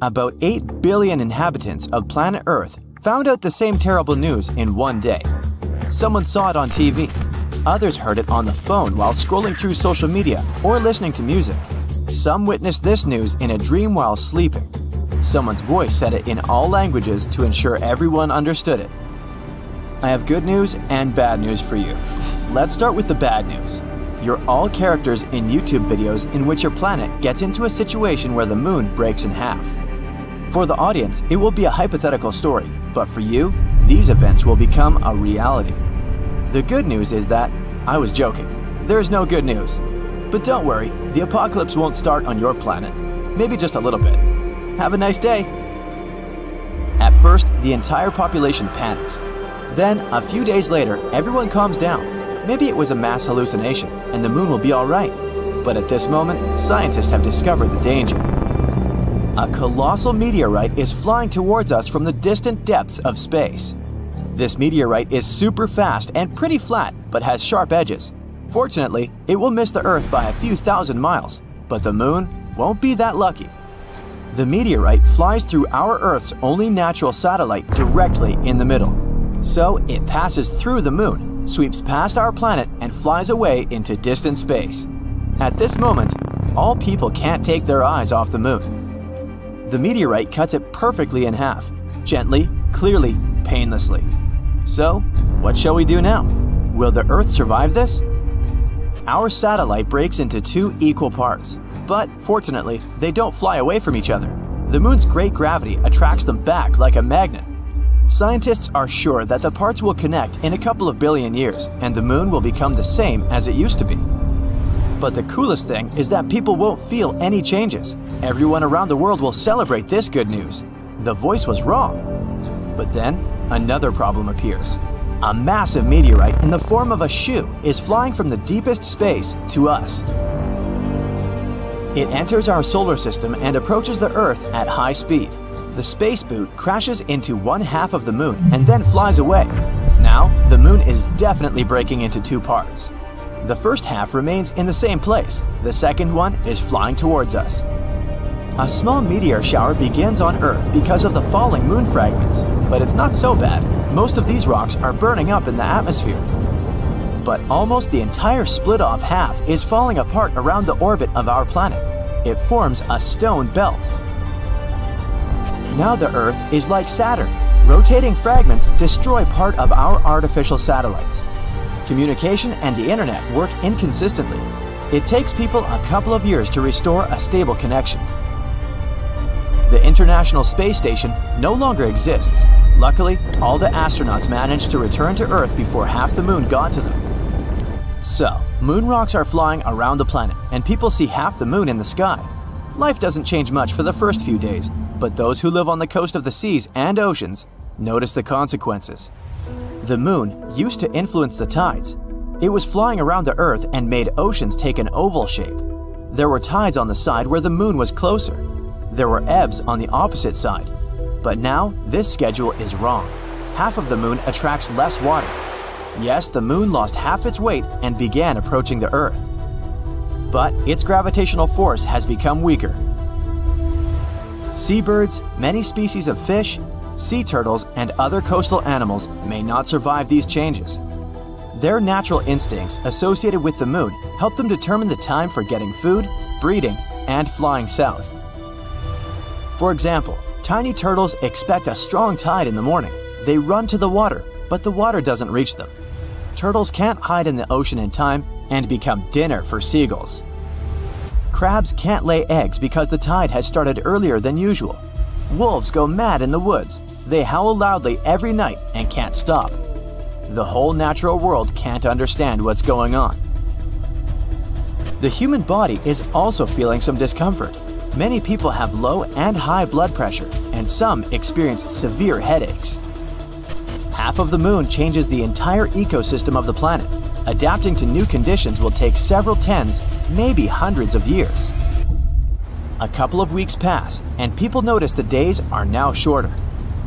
About 8 billion inhabitants of planet Earth found out the same terrible news in one day. Someone saw it on TV. Others heard it on the phone while scrolling through social media or listening to music. Some witnessed this news in a dream while sleeping. Someone's voice said it in all languages to ensure everyone understood it. I have good news and bad news for you. Let's start with the bad news. You're all characters in YouTube videos in which your planet gets into a situation where the moon breaks in half. For the audience, it will be a hypothetical story, but for you, these events will become a reality. The good news is that I was joking. There is no good news. But don't worry, the apocalypse won't start on your planet. Maybe just a little bit. Have a nice day. At first, the entire population panics. Then, a few days later, everyone calms down. Maybe it was a mass hallucination, and the moon will be alright. But at this moment, scientists have discovered the danger. A colossal meteorite is flying towards us from the distant depths of space. This meteorite is super fast and pretty flat, but has sharp edges. Fortunately, it will miss the Earth by a few thousand miles, but the moon won't be that lucky. The meteorite flies through our Earth's only natural satellite directly in the middle. So it passes through the moon, sweeps past our planet, and flies away into distant space. At this moment, all people can't take their eyes off the moon. The meteorite cuts it perfectly in half, gently, clearly, painlessly. So, what shall we do now? Will the Earth survive this? Our satellite breaks into 2 equal parts, but fortunately, they don't fly away from each other. The moon's great gravity attracts them back like a magnet. Scientists are sure that the parts will connect in a couple of billion years, and the moon will become the same as it used to be. But the coolest thing is that people won't feel any changes. Everyone around the world will celebrate this good news. The voice was wrong. But then, another problem appears. A massive meteorite in the form of a shoe is flying from the deepest space to us. It enters our solar system and approaches the Earth at high speed. The space boot crashes into one half of the moon and then flies away. Now, the moon is definitely breaking into 2 parts. The first half remains in the same place. The second one is flying towards us. A small meteor shower begins on Earth because of the falling moon fragments, but it's not so bad. Most of these rocks are burning up in the atmosphere. But almost the entire split-off half is falling apart around the orbit of our planet. It forms a stone belt. Now the Earth is like Saturn. Rotating fragments destroy part of our artificial satellites. Communication and the internet work inconsistently. It takes people a couple of years to restore a stable connection. The International Space Station no longer exists. Luckily, all the astronauts managed to return to Earth before half the moon got to them. So, moon rocks are flying around the planet, and people see half the moon in the sky. Life doesn't change much for the first few days, but those who live on the coast of the seas and oceans notice the consequences. The moon used to influence the tides. It was flying around the Earth and made oceans take an oval shape. There were tides on the side where the moon was closer. There were ebbs on the opposite side. But now, this schedule is wrong. Half of the moon attracts less water. Yes, the moon lost half its weight and began approaching the Earth. But its gravitational force has become weaker. Seabirds, many species of fish, sea turtles, and other coastal animals may not survive these changes. Their natural instincts associated with the moon help them determine the time for getting food, breeding, and flying south. For example, tiny turtles expect a strong tide in the morning. They run to the water, but the water doesn't reach them. Turtles can't hide in the ocean in time and become dinner for seagulls. Crabs can't lay eggs because the tide has started earlier than usual. Wolves go mad in the woods. They howl loudly every night and can't stop. The whole natural world can't understand what's going on. The human body is also feeling some discomfort. Many people have low and high blood pressure, and some experience severe headaches. Half of the moon changes the entire ecosystem of the planet. Adapting to new conditions will take several tens, maybe hundreds of years. A couple of weeks pass, and people notice the days are now shorter.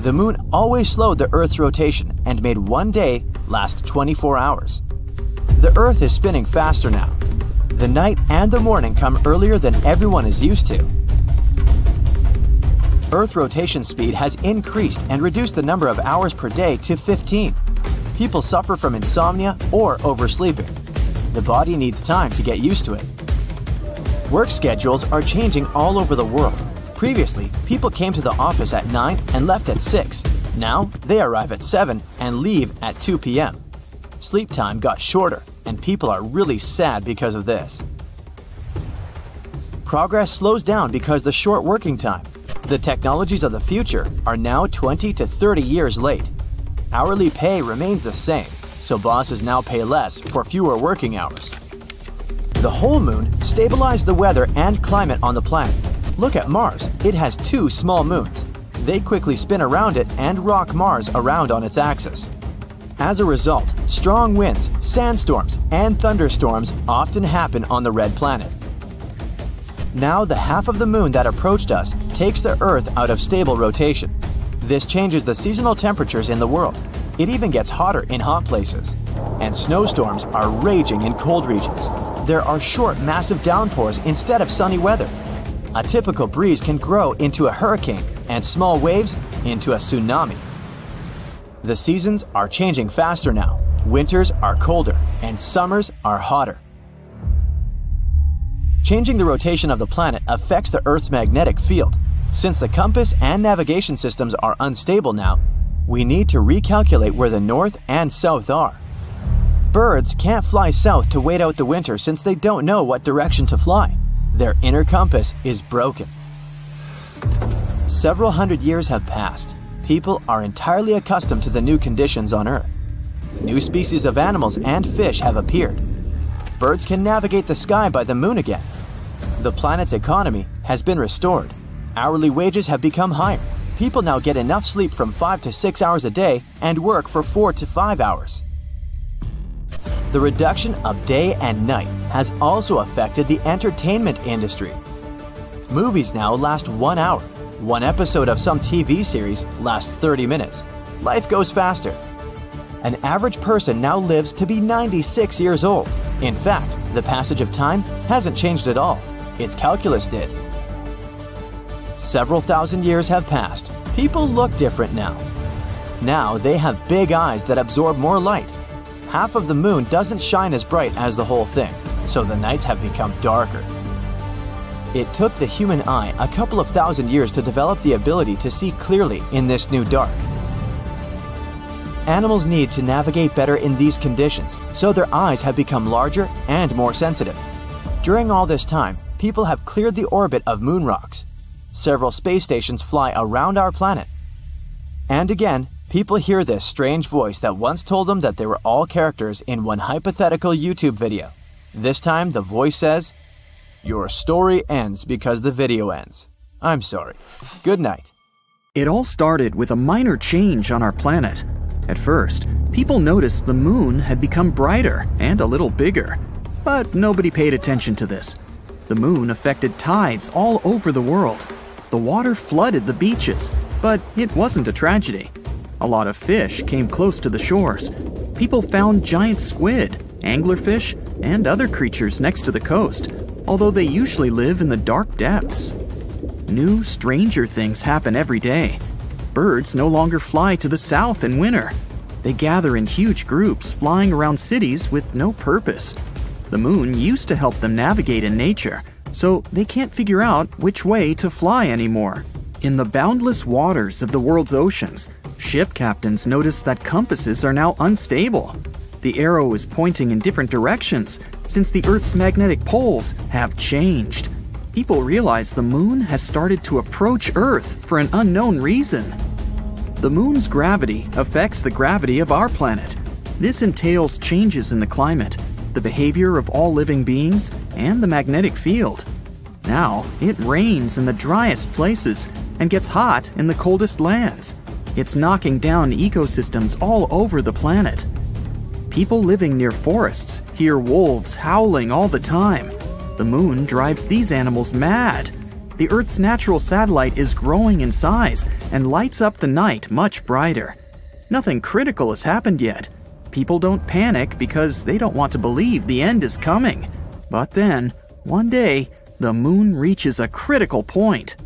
The moon always slowed the Earth's rotation and made one day last 24 hours. The Earth is spinning faster now. The night and the morning come earlier than everyone is used to. Earth rotation speed has increased and reduced the number of hours per day to 15. People suffer from insomnia or oversleeping. The body needs time to get used to it. Work schedules are changing all over the world. Previously, people came to the office at 9 and left at 6. Now, they arrive at 7 and leave at 2 p.m. Sleep time got shorter, and people are really sad because of this. Progress slows down because the short working time. The technologies of the future are now 20 to 30 years late. Hourly pay remains the same, so bosses now pay less for fewer working hours. The whole moon stabilized the weather and climate on the planet. Look at Mars. It has 2 small moons. They quickly spin around it and rock Mars around on its axis. As a result, strong winds, sandstorms, and thunderstorms often happen on the red planet. Now the half of the moon that approached us takes the Earth out of stable rotation. This changes the seasonal temperatures in the world. It even gets hotter in hot places. And snowstorms are raging in cold regions. There are short, massive downpours instead of sunny weather. A typical breeze can grow into a hurricane and small waves into a tsunami. The seasons are changing faster now. Winters are colder and summers are hotter. Changing the rotation of the planet affects the Earth's magnetic field. Since the compass and navigation systems are unstable now, we need to recalculate where the north and south are. Birds can't fly south to wait out the winter since they don't know what direction to fly. Their inner compass is broken. Several hundred years have passed. People are entirely accustomed to the new conditions on Earth. New species of animals and fish have appeared. Birds can navigate the sky by the moon again. The planet's economy has been restored. Hourly wages have become higher. People now get enough sleep from 5 to 6 hours a day and work for 4 to 5 hours. The reduction of day and night has also affected the entertainment industry. Movies now last 1 hour. One episode of some TV series lasts 30 minutes. Life goes faster. An average person now lives to be 96 years old. In fact, the passage of time hasn't changed at all. Its calculus did. Several thousand years have passed. People look different now. Now they have big eyes that absorb more light. Half of the moon doesn't shine as bright as the whole thing, so the nights have become darker. It took the human eye a couple of thousand years to develop the ability to see clearly in this new dark. Animals need to navigate better in these conditions, so their eyes have become larger and more sensitive. During all this time, people have cleared the orbit of moon rocks. Several space stations fly around our planet. And again, people hear this strange voice that once told them that they were all characters in one hypothetical YouTube video. This time, the voice says, "Your story ends because the video ends. I'm sorry. Good night." It all started with a minor change on our planet. At first, people noticed the moon had become brighter and a little bigger. But nobody paid attention to this. The moon affected tides all over the world. The water flooded the beaches, but it wasn't a tragedy. A lot of fish came close to the shores. People found giant squid, anglerfish, and other creatures next to the coast, although they usually live in the dark depths. New, stranger things happen every day. Birds no longer fly to the south in winter. They gather in huge groups, flying around cities with no purpose. The moon used to help them navigate in nature, so they can't figure out which way to fly anymore. In the boundless waters of the world's oceans, ship captains notice that compasses are now unstable. The arrow is pointing in different directions since the Earth's magnetic poles have changed. People realize the moon has started to approach Earth for an unknown reason. The moon's gravity affects the gravity of our planet. This entails changes in the climate, the behavior of all living beings, and the magnetic field. Now, it rains in the driest places and gets hot in the coldest lands. It's knocking down ecosystems all over the planet. People living near forests hear wolves howling all the time. The moon drives these animals mad. The Earth's natural satellite is growing in size and lights up the night much brighter. Nothing critical has happened yet. People don't panic because they don't want to believe the end is coming. But then, one day, the moon reaches a critical point.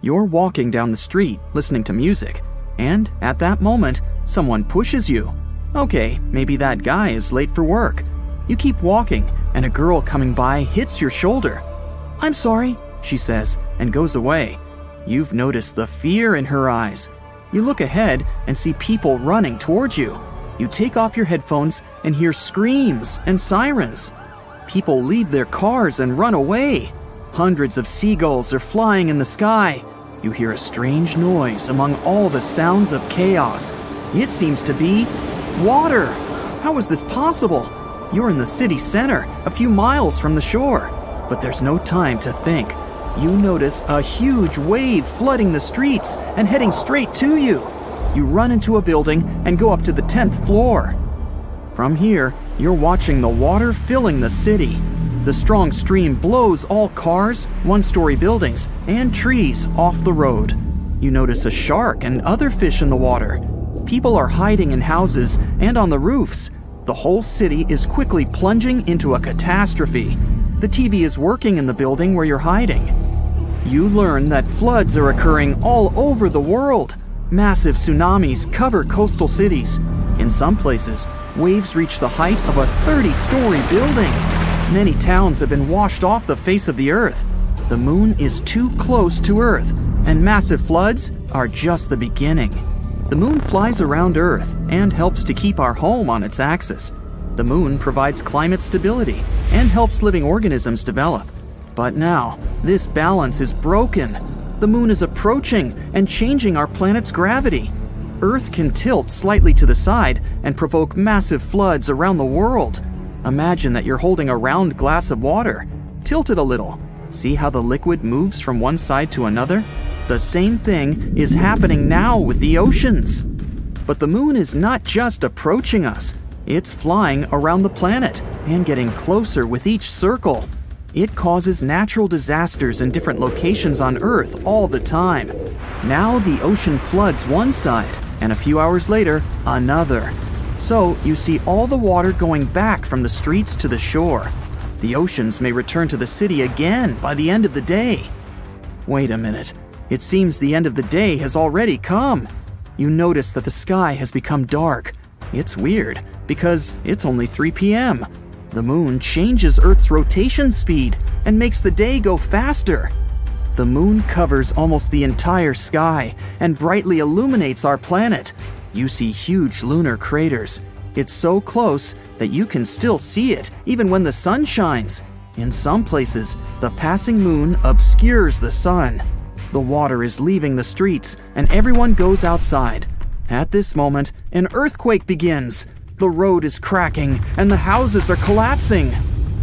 You're walking down the street listening to music, and at that moment, someone pushes you. Okay, maybe that guy is late for work. You keep walking, and a girl coming by hits your shoulder. "I'm sorry," she says, and goes away. You've noticed the fear in her eyes. You look ahead and see people running towards you. You take off your headphones and hear screams and sirens. People leave their cars and run away. Hundreds of seagulls are flying in the sky. You hear a strange noise among all the sounds of chaos. It seems to be water. How is this possible? You're in the city center, a few miles from the shore. But there's no time to think. You notice a huge wave flooding the streets and heading straight to you. You run into a building and go up to the 10th floor. From here, you're watching the water filling the city. The strong stream blows all cars, one-story buildings, and trees off the road. You notice a shark and other fish in the water. People are hiding in houses and on the roofs. The whole city is quickly plunging into a catastrophe. The TV is working in the building where you're hiding. You learn that floods are occurring all over the world. Massive tsunamis cover coastal cities. In some places, waves reach the height of a 30-story building. Many towns have been washed off the face of the earth. The moon is too close to Earth, and massive floods are just the beginning. The moon flies around Earth and helps to keep our home on its axis. The moon provides climate stability and helps living organisms develop. But now, this balance is broken. The moon is approaching and changing our planet's gravity. Earth can tilt slightly to the side and provoke massive floods around the world. Imagine that you're holding a round glass of water. Tilt it a little. See how the liquid moves from one side to another? The same thing is happening now with the oceans. But the moon is not just approaching us. It's flying around the planet and getting closer with each circle. It causes natural disasters in different locations on Earth all the time. Now the ocean floods one side, and a few hours later, another. So you see all the water going back from the streets to the shore. The oceans may return to the city again by the end of the day. Wait a minute. It seems the end of the day has already come. You notice that the sky has become dark. It's weird, because it's only 3 p.m. The moon changes Earth's rotation speed and makes the day go faster. The moon covers almost the entire sky and brightly illuminates our planet. You see huge lunar craters. It's so close that you can still see it even when the sun shines. In some places, the passing moon obscures the sun. The water is leaving the streets and everyone goes outside. At this moment, an earthquake begins. The road is cracking and the houses are collapsing.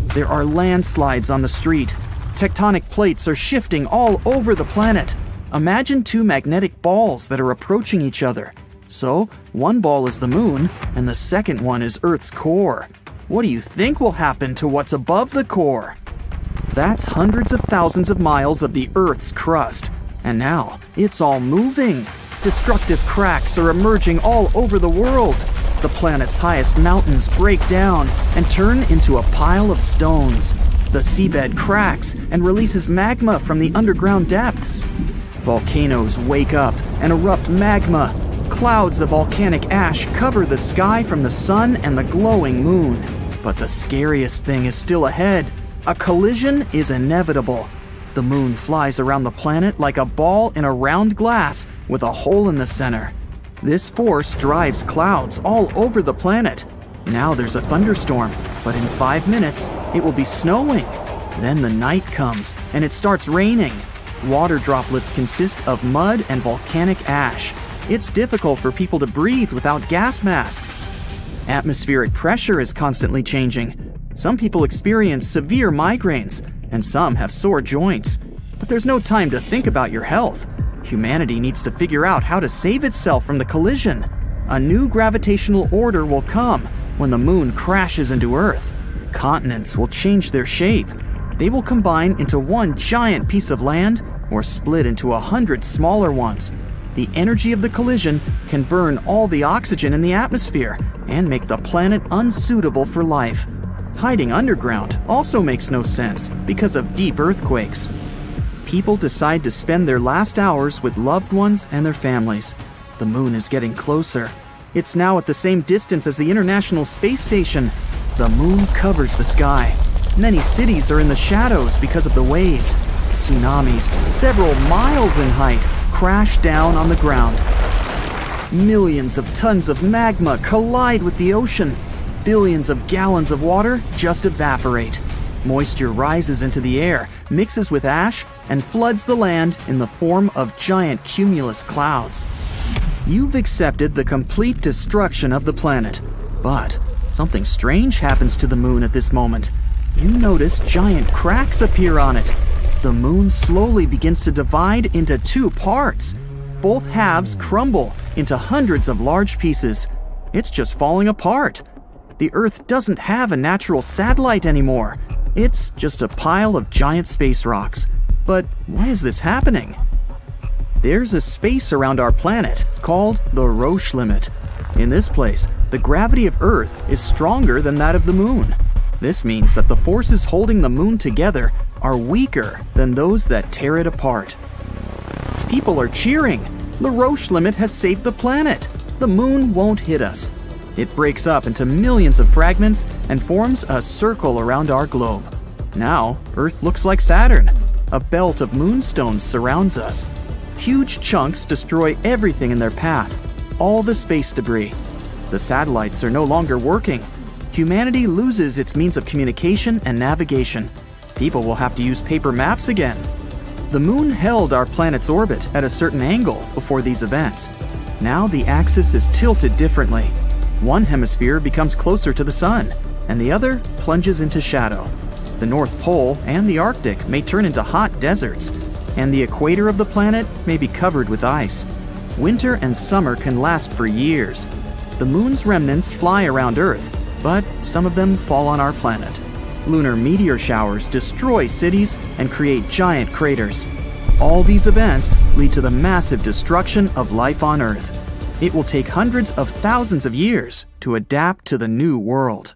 There are landslides on the street. Tectonic plates are shifting all over the planet. Imagine two magnetic balls that are approaching each other. So, one ball is the moon, and the second one is Earth's core. What do you think will happen to what's above the core? That's hundreds of thousands of miles of the Earth's crust. And now, it's all moving. Destructive cracks are emerging all over the world. The planet's highest mountains break down and turn into a pile of stones. The seabed cracks and releases magma from the underground depths. Volcanoes wake up and erupt magma. Clouds of volcanic ash cover the sky from the sun and the glowing moon. But the scariest thing is still ahead. A collision is inevitable. The moon flies around the planet like a ball in a round glass with a hole in the center. This force drives clouds all over the planet. Now there's a thunderstorm, but in 5 minutes, it will be snowing. Then the night comes, and it starts raining. Water droplets consist of mud and volcanic ash. It's difficult for people to breathe without gas masks. Atmospheric pressure is constantly changing. Some people experience severe migraines, and some have sore joints. But there's no time to think about your health. Humanity needs to figure out how to save itself from the collision. A new gravitational order will come when the moon crashes into Earth. Continents will change their shape. They will combine into one giant piece of land or split into 100 smaller ones. The energy of the collision can burn all the oxygen in the atmosphere and make the planet unsuitable for life. Hiding underground also makes no sense because of deep earthquakes. People decide to spend their last hours with loved ones and their families. The moon is getting closer. It's now at the same distance as the International Space Station. The moon covers the sky. Many cities are in the shadows because of the waves. Tsunamis, several miles in height, crash down on the ground. Millions of tons of magma collide with the ocean. Billions of gallons of water just evaporate. Moisture rises into the air, mixes with ash, and floods the land in the form of giant cumulus clouds. You've accepted the complete destruction of the planet, but something strange happens to the moon at this moment. You notice giant cracks appear on it. The moon slowly begins to divide into two parts. Both halves crumble into hundreds of large pieces. It's just falling apart. The Earth doesn't have a natural satellite anymore. It's just a pile of giant space rocks. But why is this happening? There's a space around our planet called the Roche limit. In this place, the gravity of Earth is stronger than that of the moon. This means that the forces holding the moon together are weaker than those that tear it apart. People are cheering. The Roche limit has saved the planet. The moon won't hit us. It breaks up into millions of fragments and forms a circle around our globe. Now, Earth looks like Saturn. A belt of moonstones surrounds us. Huge chunks destroy everything in their path, all the space debris. The satellites are no longer working. Humanity loses its means of communication and navigation. People will have to use paper maps again. The moon held our planet's orbit at a certain angle before these events. Now the axis is tilted differently. One hemisphere becomes closer to the sun, and the other plunges into shadow. The North Pole and the Arctic may turn into hot deserts, and the equator of the planet may be covered with ice. Winter and summer can last for years. The moon's remnants fly around Earth, but some of them fall on our planet. Lunar meteor showers destroy cities and create giant craters. All these events lead to the massive destruction of life on Earth. It will take hundreds of thousands of years to adapt to the new world.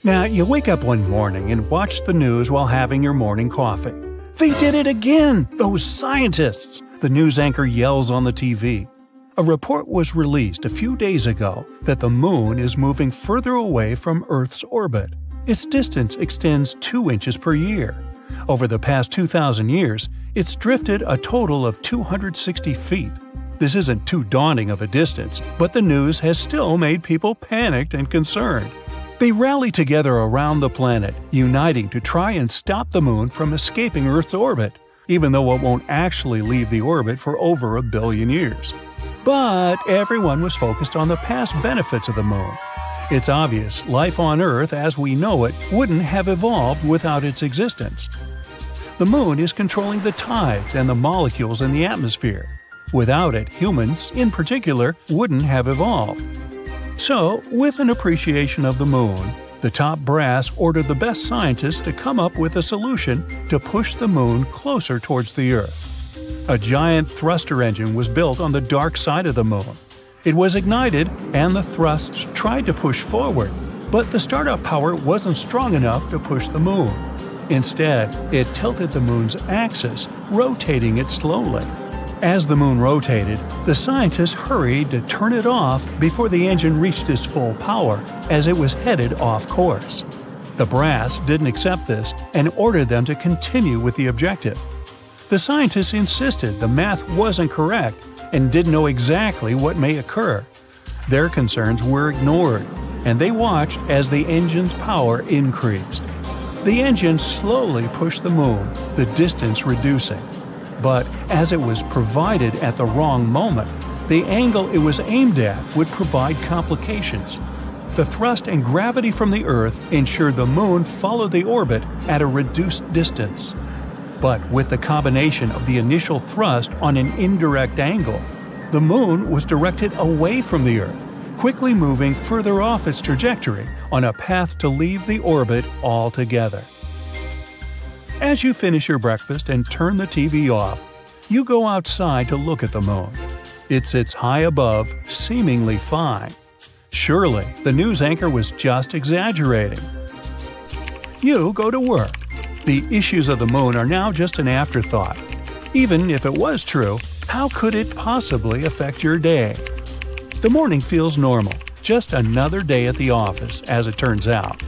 Now, you wake up one morning and watch the news while having your morning coffee. They did it again! Those scientists! The news anchor yells on the TV. A report was released a few days ago that the moon is moving further away from Earth's orbit. Its distance extends 2 inches per year. Over the past 2,000 years, it's drifted a total of 260 feet. This isn't too daunting of a distance, but the news has still made people panicked and concerned. They rally together around the planet, uniting to try and stop the moon from escaping Earth's orbit, even though it won't actually leave the orbit for over 1 billion years. But everyone was focused on the past benefits of the moon. It's obvious life on Earth as we know it wouldn't have evolved without its existence. The moon is controlling the tides and the molecules in the atmosphere. Without it, humans, in particular, wouldn't have evolved. So, with an appreciation of the moon, the top brass ordered the best scientists to come up with a solution to push the moon closer towards the Earth. A giant thruster engine was built on the dark side of the moon. It was ignited, and the thrusts tried to push forward, but the startup power wasn't strong enough to push the moon. Instead, it tilted the moon's axis, rotating it slowly. As the moon rotated, the scientists hurried to turn it off before the engine reached its full power, as it was headed off course. The brass didn't accept this and ordered them to continue with the objective. The scientists insisted the math wasn't correct and didn't know exactly what may occur. Their concerns were ignored, and they watched as the engine's power increased. The engine slowly pushed the moon, the distance reducing. But as it was provided at the wrong moment, the angle it was aimed at would provide complications. The thrust and gravity from the Earth ensured the moon followed the orbit at a reduced distance. But with the combination of the initial thrust on an indirect angle, the moon was directed away from the Earth, quickly moving further off its trajectory on a path to leave the orbit altogether. As you finish your breakfast and turn the TV off, you go outside to look at the moon. It sits high above, seemingly fine. Surely, the news anchor was just exaggerating. You go to work. The issues of the moon are now just an afterthought. Even if it was true, how could it possibly affect your day? The morning feels normal, just another day at the office, as it turns out.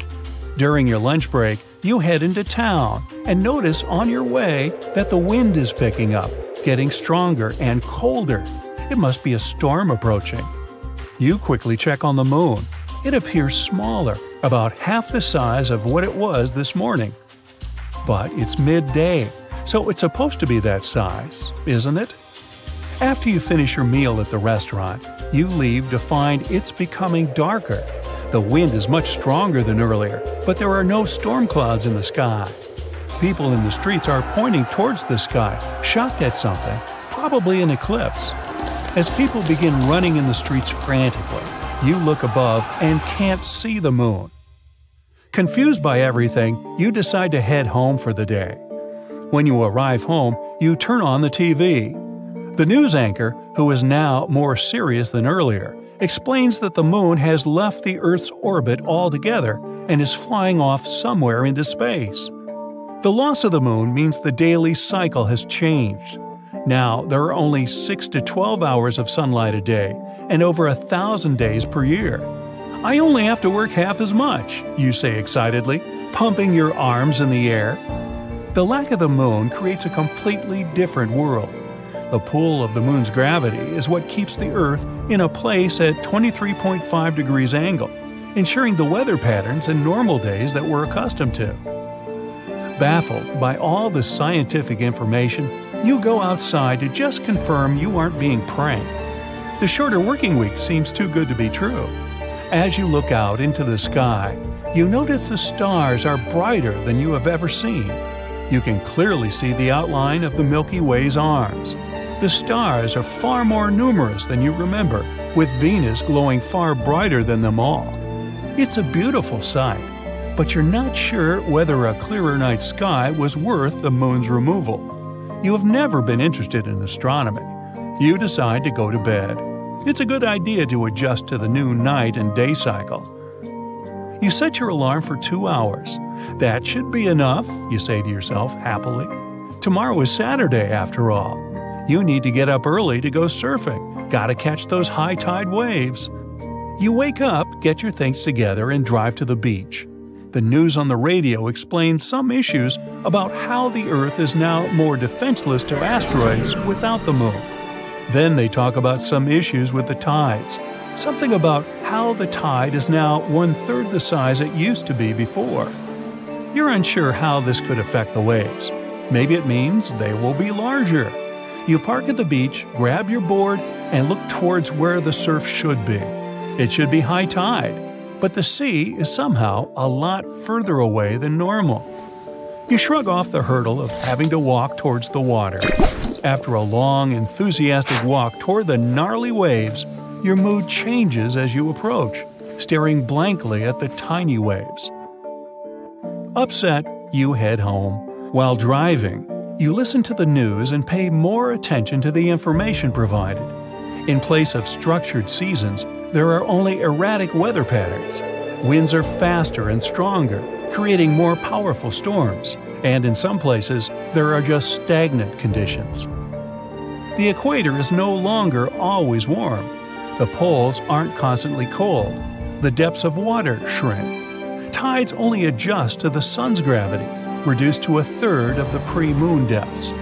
During your lunch break, you head into town and notice on your way that the wind is picking up, getting stronger and colder. It must be a storm approaching. You quickly check on the moon. It appears smaller, about half the size of what it was this morning. But it's midday, so it's supposed to be that size, isn't it? After you finish your meal at the restaurant, you leave to find it's becoming darker. The wind is much stronger than earlier, but there are no storm clouds in the sky. People in the streets are pointing towards the sky, shocked at something, probably an eclipse. As people begin running in the streets frantically, you look above and can't see the moon. Confused by everything, you decide to head home for the day. When you arrive home, you turn on the TV. The news anchor, who is now more serious than earlier, explains that the moon has left the Earth's orbit altogether and is flying off somewhere into space. The loss of the moon means the daily cycle has changed. Now, there are only 6 to 12 hours of sunlight a day and over 1,000 days per year. I only have to work half as much, you say excitedly, pumping your arms in the air. The lack of the moon creates a completely different world. The pull of the moon's gravity is what keeps the Earth in a place at 23.5 degrees angle, ensuring the weather patterns and normal days that we're accustomed to. Baffled by all the scientific information, you go outside to just confirm you aren't being pranked. The shorter working week seems too good to be true. As you look out into the sky, you notice the stars are brighter than you have ever seen. You can clearly see the outline of the Milky Way's arms. The stars are far more numerous than you remember, with Venus glowing far brighter than them all. It's a beautiful sight, but you're not sure whether a clearer night sky was worth the moon's removal. You have never been interested in astronomy. You decide to go to bed. It's a good idea to adjust to the new night and day cycle. You set your alarm for 2 hours. That should be enough, you say to yourself happily. Tomorrow is Saturday, after all. You need to get up early to go surfing. Gotta catch those high tide waves. You wake up, get your things together, and drive to the beach. The news on the radio explains some issues about how the Earth is now more defenseless to asteroids without the moon. Then they talk about some issues with the tides. Something about how the tide is now 1/3 the size it used to be before. You're unsure how this could affect the waves. Maybe it means they will be larger. You park at the beach, grab your board, and look towards where the surf should be. It should be high tide, but the sea is somehow a lot further away than normal. You shrug off the hurdle of having to walk towards the water. After a long, enthusiastic walk toward the gnarly waves, your mood changes as you approach, staring blankly at the tiny waves. Upset, you head home. While driving, you listen to the news and pay more attention to the information provided. In place of structured seasons, there are only erratic weather patterns. Winds are faster and stronger, creating more powerful storms, and in some places, there are just stagnant conditions. The equator is no longer always warm. The poles aren't constantly cold. The depths of water shrink. Tides only adjust to the sun's gravity, reduced to 1/3 of the pre-moon depths.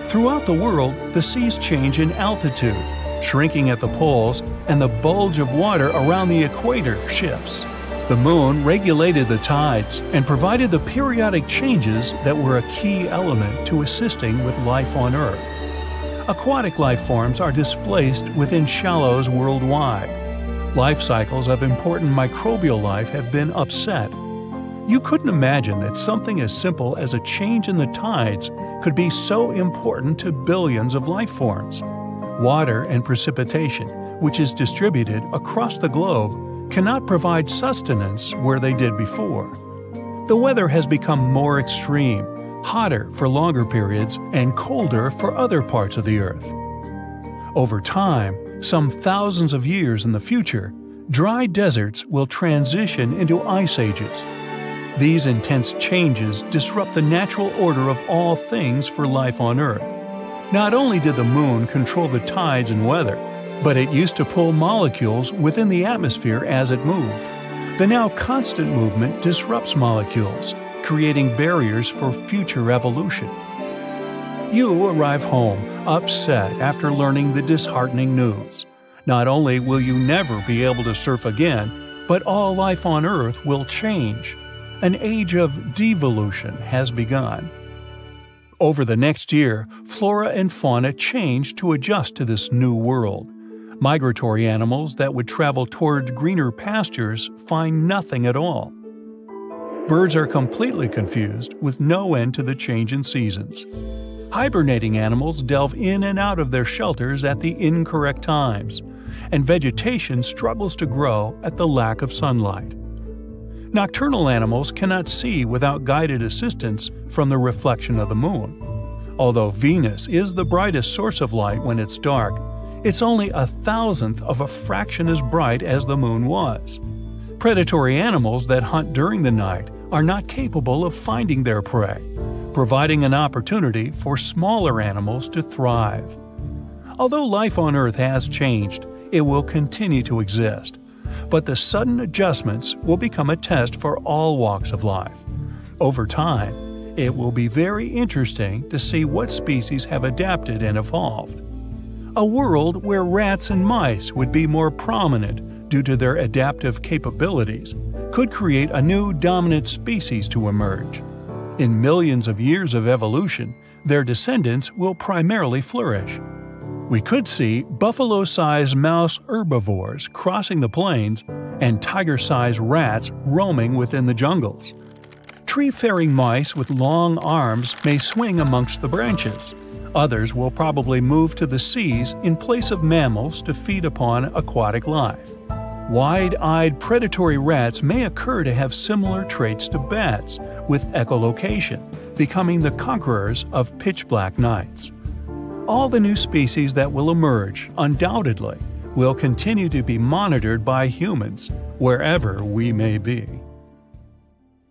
Throughout the world, the seas change in altitude, shrinking at the poles, and the bulge of water around the equator shifts. The moon regulated the tides and provided the periodic changes that were a key element to assisting with life on Earth. Aquatic life forms are displaced within shallows worldwide. Life cycles of important microbial life have been upset. You couldn't imagine that something as simple as a change in the tides could be so important to billions of life forms. Water and precipitation, which is distributed across the globe, cannot provide sustenance where they did before. The weather has become more extreme, hotter for longer periods and colder for other parts of the Earth. Over time, some thousands of years in the future, dry deserts will transition into ice ages. These intense changes disrupt the natural order of all things for life on Earth. Not only did the moon control the tides and weather, but it used to pull molecules within the atmosphere as it moved. The now constant movement disrupts molecules, creating barriers for future evolution. You arrive home, upset after learning the disheartening news. Not only will you never be able to surf again, but all life on Earth will change. An age of devolution has begun. Over the next year, flora and fauna changed to adjust to this new world. Migratory animals that would travel toward greener pastures find nothing at all. Birds are completely confused, with no end to the change in seasons. Hibernating animals delve in and out of their shelters at the incorrect times, and vegetation struggles to grow at the lack of sunlight. Nocturnal animals cannot see without guided assistance from the reflection of the moon. Although Venus is the brightest source of light when it's dark, it's only 1,000th of a fraction as bright as the moon was. Predatory animals that hunt during the night are not capable of finding their prey, providing an opportunity for smaller animals to thrive. Although life on Earth has changed, it will continue to exist. But the sudden adjustments will become a test for all walks of life. Over time, it will be very interesting to see what species have adapted and evolved. A world where rats and mice would be more prominent due to their adaptive capabilities could create a new dominant species to emerge. In millions of years of evolution, their descendants will primarily flourish. We could see buffalo-sized mouse herbivores crossing the plains and tiger-sized rats roaming within the jungles. Tree-faring mice with long arms may swing amongst the branches. Others will probably move to the seas in place of mammals to feed upon aquatic life. Wide-eyed predatory rats may occur to have similar traits to bats, with echolocation, becoming the conquerors of pitch-black nights. All the new species that will emerge, undoubtedly, will continue to be monitored by humans, wherever we may be.